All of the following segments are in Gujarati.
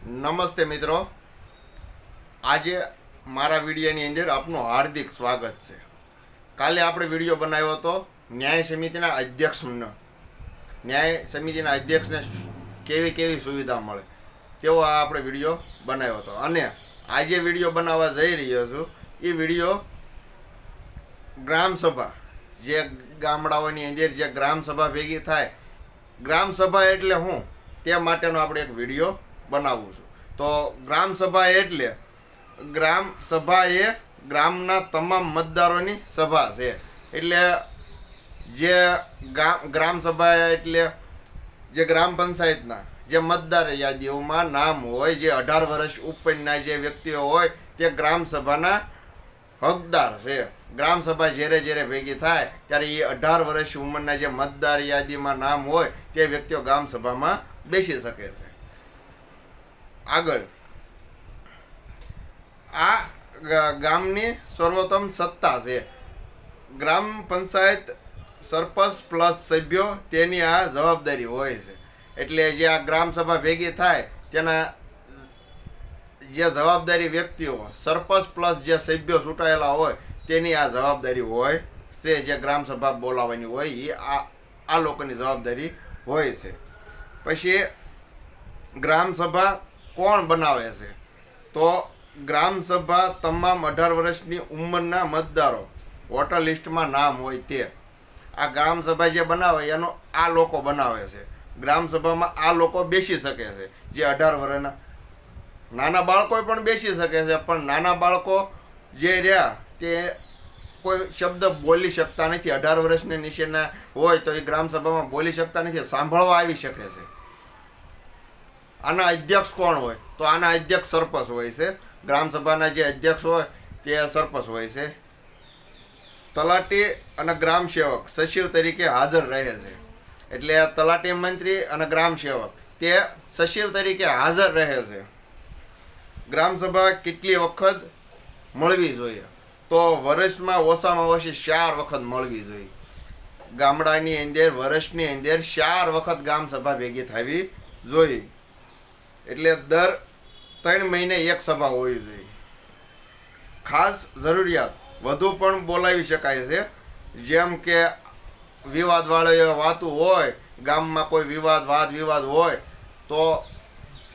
નમસ્તે મિત્રો, આજે મારા વિડીયોની અંદર આપનું હાર્દિક સ્વાગત છે. કાલે આપણે વિડીયો બનાવ્યો હતો ન્યાય સમિતિના અધ્યક્ષને કેવી કેવી સુવિધા મળે તેવો આ આપણે વિડીયો બનાવ્યો હતો. અને આજે વિડીયો બનાવવા જઈ રહ્યો છું એ વિડીયો ગ્રામસભા, જે ગામડાઓની અંદર જે ગ્રામસભા ભેગી થાય, ગ્રામસભા એટલે હું તે માટેનો આપણે એક વિડીયો બનાવું છું. તો ગ્રામસભા એટલે ગ્રામસભા એ ગ્રામના તમામ મતદારોની સભા છે. એટલે જે ગ્રામસભા એટલે જે ગ્રામ પંચાયતના જે મતદાર યાદીઓમાં નામ હોય, જે 18 વર્ષ ઉપરના જે વ્યક્તિઓ હોય તે ગ્રામસભાના હકદાર છે. ગ્રામસભા જ્યારે જ્યારે ભેગી થાય ત્યારે એ 18 વર્ષ ઉંમરના જે મતદાર યાદીમાં નામ હોય તે વ્યક્તિઓ ગ્રામસભામાં બેસી શકે છે. આગળ આ ગામની સર્વોત્તમ સત્તા છે. ગ્રામ પંચાયત સરપંચ પ્લસ સભ્યો તેની આ જવાબદારી હોય છે. એટલે જે આ ગ્રામસભા ભેગી થાય તેના જે જવાબદારી વ્યક્તિઓ, સરપંચ પ્લસ જે સભ્યો ચૂંટાયેલા હોય તેની આ જવાબદારી હોય છે. જે ગ્રામસભા બોલાવવાની હોય એ આ લોકોની જવાબદારી હોય છે. પછી ગ્રામસભા કોણ બનાવે છે? તો ગ્રામસભા તમામ 18 વર્ષની ઉંમરના મતદારો વોટર લિસ્ટમાં નામ હોય તે. આ ગ્રામસભા જે બનાવે એનો આ લોકો બનાવે છે. ગ્રામસભામાં આ લોકો બેસી શકે છે. જે 18 વર્ષના નાના બાળકો પણ બેસી શકે છે, પણ નાના બાળકો જે રહ્યા તે કોઈ શબ્દ બોલી શકતા નથી. 18 વર્ષની નીચેના હોય તો એ ગ્રામસભામાં બોલી શકતા નથી, સાંભળવા આવી શકે છે. આના અધ્યક્ષ કોણ હોય? તો આના અધ્યક્ષ સરપંચ હોય છે. ગ્રામસભાના જે અધ્યક્ષ હોય તે સરપંચ હોય છે. તલાટી અને ગ્રામ સેવક સચિવ તરીકે હાજર રહે છે. એટલે તલાટી મંત્રી અને ગ્રામ સેવક તે સચિવ તરીકે હાજર રહે છે. ગ્રામસભા કેટલી વખત મળવી જોઈએ? તો વર્ષમાં ઓછામાં ઓછી 4 વખત મળવી જોઈએ. ગામડાની અંદર વર્ષની અંદર 4 વખત ગ્રામસભા ભેગી થવી જોઈએ. એટલે દર 3 મહિને એક સભા હોવી જોઈએ. ખાસ જરૂરિયાત વધુ પણ બોલાવી શકાય છે. જેમ કે વિવાદવાળી વાતો હોય, ગામમાં કોઈ વાદ વિવાદ હોય તો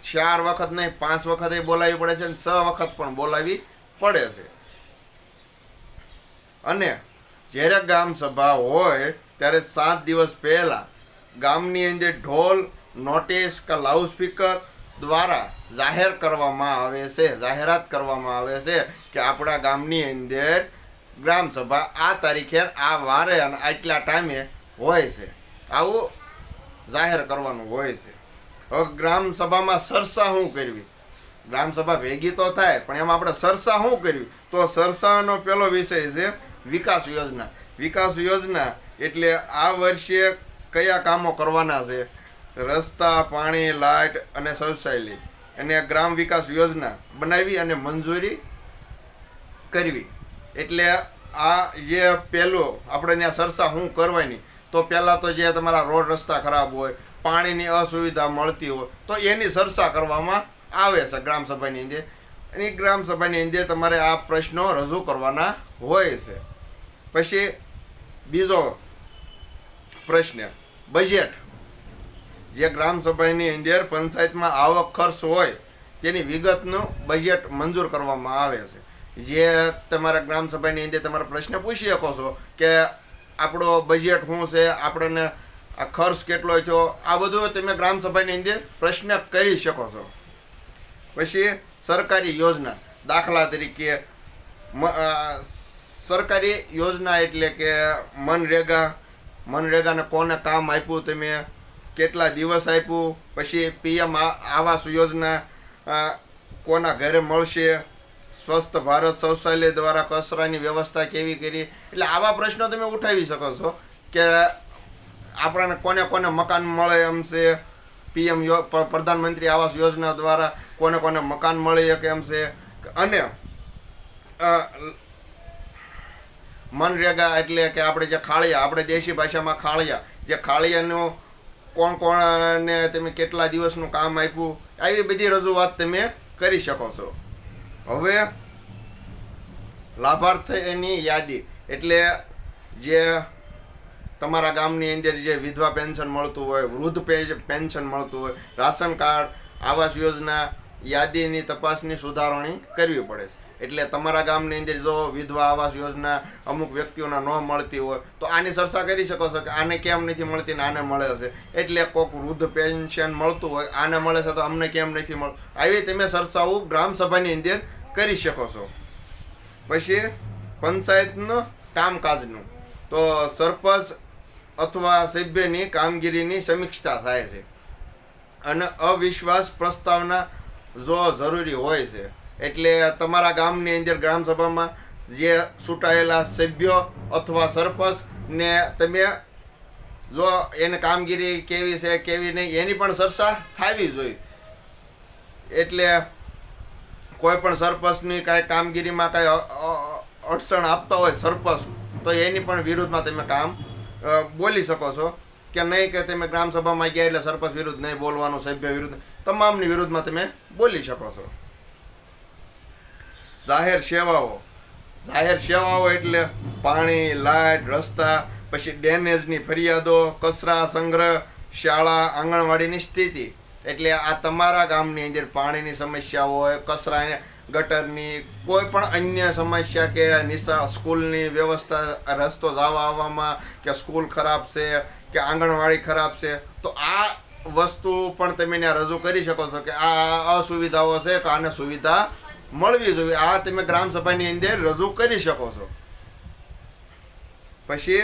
4 વખત નહીં 5 વખત બોલાવી પડે છે, અને 6 વખત પણ બોલાવી પડે છે. અને જ્યારે ગ્રામસભા હોય ત્યારે 7 દિવસ પહેલાં ગામની અંદર ઢોલ, નોટિસ કે લાઉડસ્પીકર દ્વારા જાહેર કરવામાં આવે છે, જાહેરાત કરવામાં આવે છે કે આપણા ગામની અંદર ગ્રામસભા આ તારીખે, આ વારે અને આટલા ટાઈમે હોય છે. આવું જાહેર કરવાનું હોય છે. હવે ગ્રામસભામાં ચર્ચા શું કરવી? ગ્રામસભા ભેગી તો થાય, પણ એમાં આપણે ચર્ચા શું કરવી? તો ચર્ચાનો પહેલો વિષય છે વિકાસ યોજના. વિકાસ યોજના એટલે આ વર્ષે કયા કામો કરવાના છે? રસ્તા, પાણી, લાઇટ અને શૌચાલય અને ગ્રામ વિકાસ યોજના બનાવી અને મંજૂરી કરવી. એટલે આ જે પહેલું આપણે ત્યાં ચર્ચા શું કરવાની, તો પહેલાં તો જે તમારા રોડ રસ્તા ખરાબ હોય, પાણીની અસુવિધા મળતી હોય તો એની ચર્ચા કરવામાં આવે છે ગ્રામસભાની અંદર. અને ગ્રામસભાની અંદર તમારે આ પ્રશ્નો રજૂ કરવાના હોય છે. પછી બીજો પ્રશ્ન, બજેટ. જે ગ્રામસભાની અંદર પંચાયતમાં આવક ખર્ચ હોય તેની વિગતનું બજેટ મંજૂર કરવામાં આવે છે. જે તમારા ગ્રામસભાની અંદર તમારા પ્રશ્ન પૂછી શકો છો કે આપણો બજેટ શું છે, આપણને આ ખર્ચ કેટલો થયો, આ બધું તમે ગ્રામસભાની અંદર પ્રશ્ન કરી શકો છો. પછી સરકારી યોજના, દાખલા તરીકે સરકારી યોજના એટલે કે મનરેગાને કોને કામ આપ્યું, તમે કેટલા દિવસ આપ્યું. પછી PM આવાસ યોજના કોના ઘરે મળશે, સ્વસ્થ ભારત શૌચાલય દ્વારા કચરાની વ્યવસ્થા કેવી કરી. એટલે આવા પ્રશ્નો તમે ઉઠાવી શકો છો કે આપણને કોને કોને મકાન મળે એમ છે. PM પ્રધાનમંત્રી આવાસ યોજના દ્વારા કોને કોને મકાન મળી શકે એમ છે. અને મનરેગા એટલે કે આપણે જે ખાળિયા, આપણે દેશી ભાષામાં ખાળિયા, જે ખાળિયાનું કોણ કોણને તમે કેટલા દિવસનું કામ આપ્યું, આવી બધી રજૂઆત તમે કરી શકો છો. હવે લાભાર્થીની યાદી એટલે જે તમારા ગામની અંદર જે વિધવા પેન્શન મળતું હોય, વૃદ્ધ પેન્શન મળતું હોય, રાશન કાર્ડ, આવાસ યોજના યાદીની તપાસની સુધારણી કરવી પડે છે. એટલે તમારા ગામની અંદર જો વિધવા આવાસ યોજના અમુક વ્યક્તિઓના ન મળતી હોય તો આની ચર્ચા કરી શકો છો કે આને કેમ નથી મળતી ને આને મળે છે. એટલે કોઈક વૃદ્ધ પેન્શન મળતું હોય, આને મળે છે તો અમને કેમ નથી મળતું. આવી તમે ચર્ચાઓ ગ્રામસભાની અંદર કરી શકો છો. પછી પંચાયતનું કામકાજનું તો સરપંચ અથવા સભ્યની કામગીરીની સમીક્ષા થાય છે અને અવિશ્વાસ પ્રસ્તાવના જો જરૂરી હોય છે. એટલે તમારા ગામની અંદર ગ્રામસભામાં જે ચૂંટાયેલા સભ્યો અથવા સરપંચને તમે જો એને કામગીરી કેવી છે કેવી નહીં એની પણ ચર્ચા થવી જોઈએ. એટલે કોઈ પણ સરપંચની કાંઈ કામગીરીમાં કાંઈ અડચણ આપતા હોય સરપંચ તો એની પણ વિરુદ્ધમાં તમે કામ બોલી શકો છો કે નહીં, કે તમે ગ્રામસભામાં ગયા એટલે સરપંચ વિરુદ્ધ નહીં બોલવાનું, સભ્ય વિરુદ્ધ, તમામની વિરુદ્ધમાં તમે બોલી શકો છો. જાહેર સેવાઓ એટલે પાણી, લાઇટ, રસ્તા, પછી ડ્રેનેજની ફરિયાદો, કચરા સંગ્રહ, શાળા, આંગણવાડીની સ્થિતિ. એટલે આ તમારા ગામની અંદર પાણીની સમસ્યા હોય, કચરા ગટરની, કોઈ પણ અન્ય સમસ્યા કે સ્કૂલની વ્યવસ્થા, રસ્તો જવા આવવામાં કે સ્કૂલ ખરાબ છે કે આંગણવાડી ખરાબ છે, તો આ વસ્તુ પણ તમે ત્યાં રજૂ કરી શકો છો કે આ અસુવિધાઓ છે કે આને સુવિધા મળવી જોઈએ. આ તમે ગ્રામસભાની અંદર રજૂ કરી શકો છો. પછી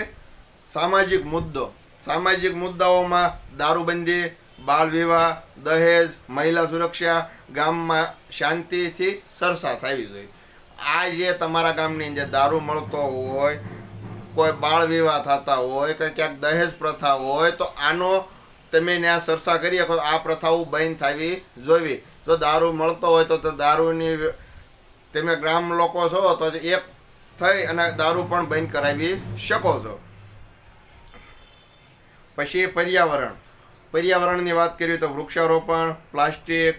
સામાજિક મુદ્દાઓમાં દારૂબંધી, બાળ વિવાહ, દહેજ, મહિલા સુરક્ષા, ગામમાં શાંતિથી ચર્ચા થવી જોઈએ. આ જે તમારા ગામની અંદર દારૂ મળતો હોય, કોઈ બાળ વિવાહ થતા હોય કે ક્યાંક દહેજ પ્રથા હોય તો આનો તમે ત્યાં ચર્ચા કરી શકો. આ પ્રથાઓ બંધ થવી જોઈએ. જો દારૂ મળતો હોય તો દારૂની તમે ગ્રામ લોકો છો તો એક થઈ અને દારૂ પણ બંધ કરાવી શકો છો. પછી પર્યાવરણની વાત કરીએ તો વૃક્ષારોપણ, પ્લાસ્ટિક,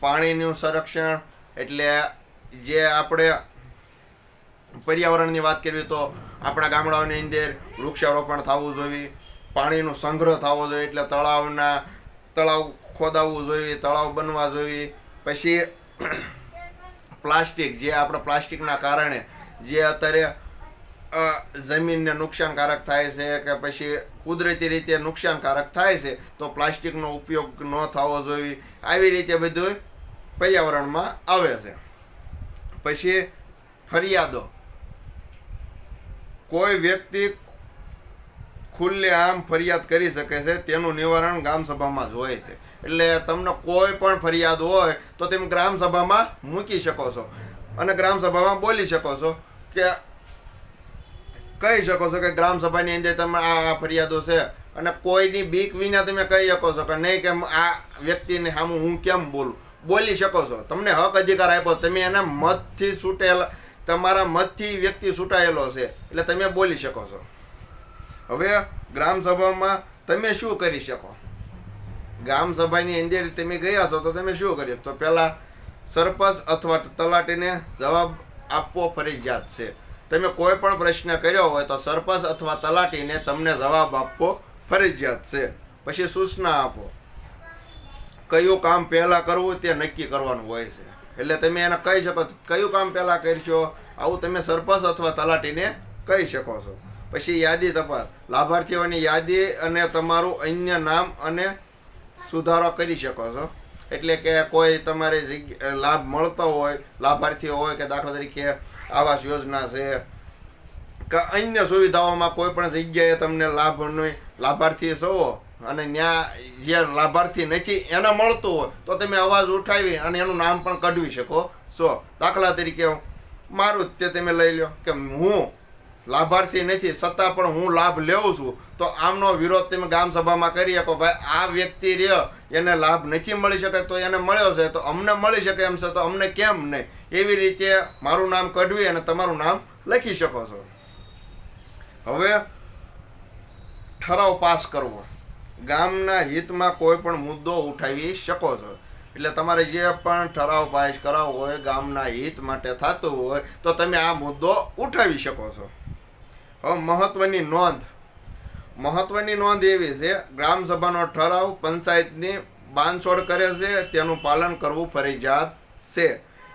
પાણીનું સંરક્ષણ. એટલે જે આપણે પર્યાવરણની વાત કરીએ તો આપણા ગામડાઓની અંદર વૃક્ષારોપણ થવું જોઈએ, પાણીનો સંગ્રહ થવો જોઈએ. એટલે તળાવ ખોદાવવું જોઈએ, તળાવ બનવા જોઈએ. પછી પ્લાસ્ટિક, જે આપણે પ્લાસ્ટિકના કારણે જે અત્યારે જમીનને નુકસાનકારક થાય છે કે પછી કુદરતી રીતે નુકસાનકારક થાય છે તો પ્લાસ્ટિકનો ઉપયોગ ન થવો જોઈએ. આવી રીતે બધું પર્યાવરણમાં આવે છે. પછી ફરિયાદો, કોઈ વ્યક્તિ ખુલ્લેઆમ ફરિયાદ કરી શકે છે, તેનું નિવારણ ગ્રામસભામાં જ હોય છે. એટલે તમને કોઈ પણ ફરિયાદ હોય તો તમે ગ્રામસભામાં મૂકી શકો છો અને ગ્રામસભામાં બોલી શકો છો કે કહી શકો છો કે ગ્રામસભાની અંદર તમે આ ફરિયાદો છે અને કોઈની બીક વિના તમે કહી શકો છો કે નહીં કે આ વ્યક્તિને સામે હું કેમ બોલી શકો છો. તમને હક અધિકાર આપ્યો, તમે એના મતથી છૂટેલા, તમારા મતથી વ્યક્તિ છૂટાયેલો છે એટલે તમે બોલી શકો છો. હવે ગ્રામસભામાં તમે શું કરી શકો? ગ્રામસભાની અંદર તમે ગયા છો તો તમે શું કર્યું? તો પહેલાં સરપંચ અથવા તલાટીને જવાબ આપવો ફરજિયાત છે. તમે કોઈ પણ પ્રશ્ન કર્યો હોય તો સરપંચ અથવા તલાટીને તમને જવાબ આપવો ફરજિયાત છે. પછી સૂચના આપો. કયું કામ પહેલાં કરવું તે નક્કી કરવાનું હોય છે. એટલે તમે એને કહી શકો કયું કામ પહેલાં કરશો, આવું તમે સરપંચ અથવા તલાટીને કહી શકો છો. પછી યાદી તપાસ, લાભાર્થીઓની યાદી અને તમારું અન્ય નામ અને સુધારો કરી શકો છો. એટલે કે કોઈ તમારે લાભ મળતો હોય, લાભાર્થીઓ હોય કે દાખલા તરીકે આવાસ યોજના છે કે અન્ય સુવિધાઓમાં કોઈ પણ જગ્યાએ તમને લાભાર્થી છો અને ત્યાં જે લાભાર્થી નથી એને મળતું હોય તો તમે અવાજ ઉઠાવી અને એનું નામ પણ કઢવી શકો છો. દાખલા તરીકે મારું તે તમે લઈ લો કે હું લાભાર્થી નથી છતાં પણ હું લાભ લેવું છું, તો આમનો વિરોધ તમે ગ્રામસભામાં કરી શકો. ભાઈ આ વ્યક્તિ રહ્યો એને લાભ નથી મળી શકે તો એને મળ્યો છે તો અમને મળી શકે એમ છે તો અમને કેમ નહીં, એવી રીતે મારું નામ કઢવી અને તમારું નામ લખી શકો છો. હવે ઠરાવ પાસ કરવો. ગામના હિતમાં કોઈ પણ મુદ્દો ઉઠાવી શકો છો. એટલે તમારે જે પણ ઠરાવ પાસ કરાવવો હોય ગામના હિત માટે થતું હોય તો તમે આ મુદ્દો ઉઠાવી શકો છો. હવે મહત્વની નોંધ એવી છે, ગ્રામસભાનો ઠરાવ પંચાયતની બાંધછોડ કરે છે તેનું પાલન કરવું ફરજિયાત છે.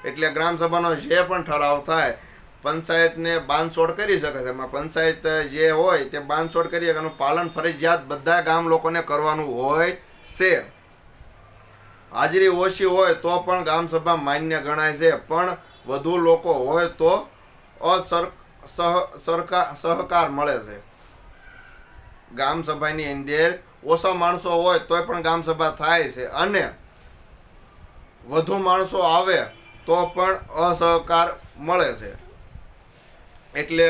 એટલે ગ્રામસભાનો જે પણ ઠરાવ થાય પંચાયતને બાંધછોડ કરી શકે છે. એમાં પંચાયત જે હોય તે બાંધછોડ કરી એનું પાલન ફરજિયાત બધા ગામ લોકોને કરવાનું હોય છે. હાજરી ઓછી હોય તો પણ ગ્રામસભા માન્ય ગણાય છે, પણ વધુ લોકો હોય તો સહકાર મળે છે. ગ્રામસભાની અંદર ઓછા માણસો હોય તોય પણ ગ્રામસભા થાય છે, અને વધુ માણસો આવે તો પણ અસહકાર મળે છે. એટલે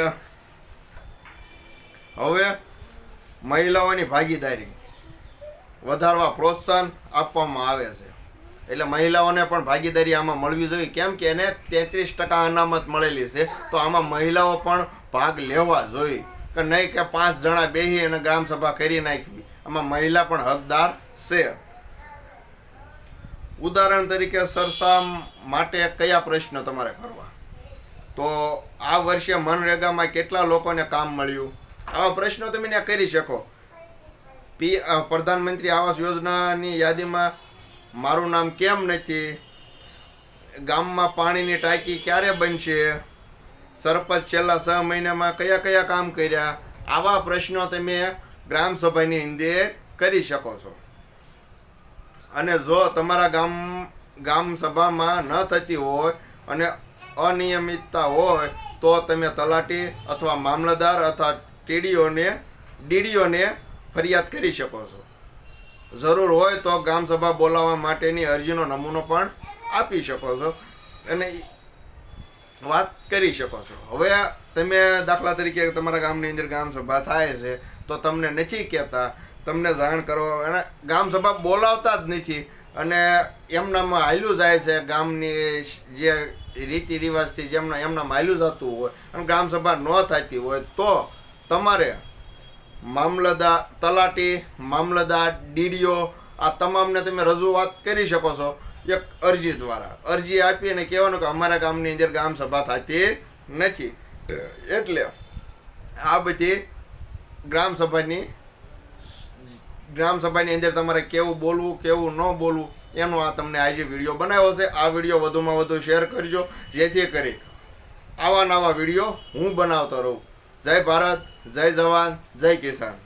હવે મહિલાઓની ભાગીદારી વધારવા પ્રોત્સાહન આપવામાં આવે છે. એટલે મહિલાઓને પણ ભાગીદારી આમાં મળવી જોઈએ. કેમ કે એને 33% અનામત મળેલી છે, તો આમાં મહિલાઓ પણ ભાગ લેવા જોઈએ. કે નહીં કે 5 જણા બેસી અને ગ્રામસભા કરી નાખવી. આમાં મહિલા પણ હકદાર છે. ઉદાહરણ તરીકે સરસા માટે કયા પ્રશ્ન તમારે કરવા, તો આ વર્ષે મનરેગામાં કેટલા લોકોને કામ મળ્યું, આવા પ્રશ્નો તમે ત્યાં કરી શકો. પ્રધાનમંત્રી આવાસ યોજનાની યાદીમાં મારું નામ કેમ નથી, ગામમાં પાણીની ટાંકી ક્યારે બનશે, સરપંચ છેલ્લા 6 મહિનામાં કયા કયા કામ કર્યા, આવા પ્રશ્નો તમે ગ્રામસભાની અંદર કરી શકો છો. અને જો તમારા ગામ સભામાં ન થતી હોય અને અનિયમિતતા હોય તો તમે તલાટી અથવા મામલતદાર અથવા ડીડીઓને ફરિયાદ કરી શકો છો. જરૂર હોય તો ગ્રામસભા બોલાવવા માટેની અરજીનો નમૂનો પણ આપી શકો છો અને વાત કરી શકો છો. હવે તમે દાખલા તરીકે તમારા ગામની અંદર ગ્રામસભા થાય છે તો તમને નથી કહેતા, તમને જાણ કરો, અને ગ્રામસભા બોલાવતા જ નથી અને એમનામાં હાલ્યું જાય છે. ગામની જે રીતિ રિવાજથી એમનામાં હાલ્યું જતું હોય અને ગ્રામસભા ન થતી હોય તો તમારે તલાટી, મામલતદાર, ડીડીઓ આ તમામને તમે રજૂઆત કરી શકો છો એક અરજી દ્વારા. અરજી આપીને કહેવાનું કે અમારા ગામની અંદર ગ્રામસભા થતી નથી. એટલે આ બધી ગ્રામસભાની અંદર તમારે કેવું બોલવું કેવું ન બોલવું એનો આ તમને આજે વિડીયો બનાવ્યો છે. આ વિડીયો વધુમાં વધુ શેર કરજો, જેથી કરી આવા નવા વિડીયો હું બનાવતો રહું. જય ભારત, જય જવાન, જય કિસાન.